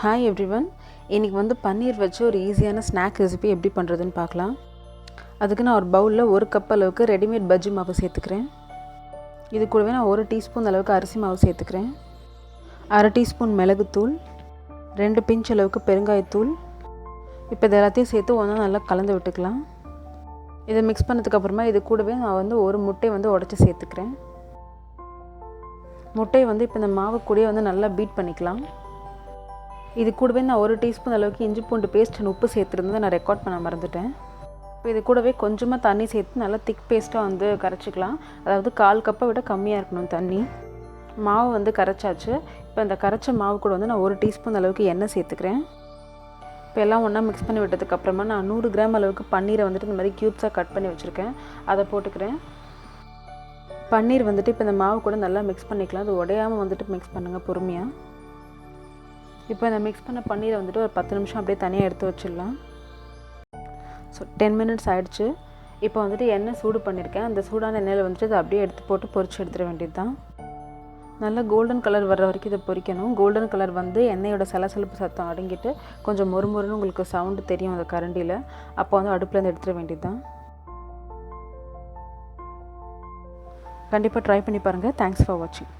Hi everyone, இன்றைக்கி பன்னீர் வச்சு ஒரு ஈஸியான ஸ்நாக் ரெசிபி எப்படி பண்ணுறதுன்னு பார்க்கலாம். அதுக்கு நான் ஒரு பவுலில் 1 கப் அளவுக்கு ரெடிமேட் பஜ்ஜி மாவு சேர்த்துக்கிறேன். இது கூடவே நான் 1 டீஸ்பூன் அளவுக்கு அரிசி மாவு சேர்த்துக்கிறேன். 1/2 டீஸ்பூன் மிளகுத்தூள், 2 பிஞ்ச் அளவுக்கு பெருங்காயத்தூள். இப்போ இது எல்லாத்தையும் சேர்த்து ஒன்றா நல்லா கலந்து விட்டுக்கலாம். இதை மிக்ஸ் பண்ணதுக்கப்புறமா இது கூடவே நான் ஒரு முட்டையை உடச்சி சேர்த்துக்கிறேன். முட்டையை இப்போ இந்த மாவு கூடயே நல்லா பீட் பண்ணிக்கலாம். இது கூடவே நான் 1 டீஸ்பூன் அளவுக்கு இஞ்சி பூண்டு பேஸ்ட் உப்பு சேர்த்துருந்ததை நான் ரெக்கார்ட் பண்ண மறந்துட்டேன். இப்போ இது கூடவே கொஞ்சமாக தண்ணி சேர்த்து நல்லா திக் பேஸ்ட்டாக கரைச்சிக்கலாம். அதாவது 1/4 கப்பை விட கம்மியாக இருக்கணும் தண்ணி. மாவு கரைச்சாச்சு. இப்போ இந்த கரைச்ச மாவு கூட நான் 1 டீஸ்பூன் அளவுக்கு எண்ணெய் சேர்த்துக்கிறேன். இப்போ எல்லாம் ஒன்றா மிக்ஸ் பண்ணி விட்டதுக்கப்புறமா நான் 100 கிராம் அளவுக்கு பன்னீரை இந்த மாதிரி க்யூப்ஸாக கட் பண்ணி வச்சுருக்கேன். அதை போட்டுக்கிறேன். பன்னீர் இப்போ இந்த மாவு கூட நல்லா மிக்ஸ் பண்ணிக்கலாம். அது உடையாமல் மிக்ஸ் பண்ணுங்கள் பொறுமையாக. இப்போ இந்த மிக்ஸ் பண்ண பன்னீரை ஒரு 10 நிமிஷம் அப்படியே தனியாக எடுத்து வச்சிடலாம். ஸோ 10 மினிட்ஸ் ஆகிடுச்சு. இப்போ எண்ணெய் சூடு பண்ணியிருக்கேன். அந்த சூடான எண்ணெயில் அதை அப்படியே எடுத்து போட்டு பொரிச்சு எடுத்துட வேண்டியது தான். நல்லா கோல்டன் கலர் வர்ற வரைக்கும் இதை பொரிக்கணும். கோல்டன் கலர் எண்ணெயோட சலசலப்பு சத்தம் அடங்கிட்டு கொஞ்சம் மொறுமொறுன்னு உங்களுக்கு சவுண்டு தெரியும் அந்த கரண்டியில். அப்போ அடுப்புலேருந்து எடுத்துட வேண்டியது தான். கண்டிப்பாக ட்ரை பண்ணி பாருங்கள். தேங்க்ஸ் ஃபார் வாட்சிங்.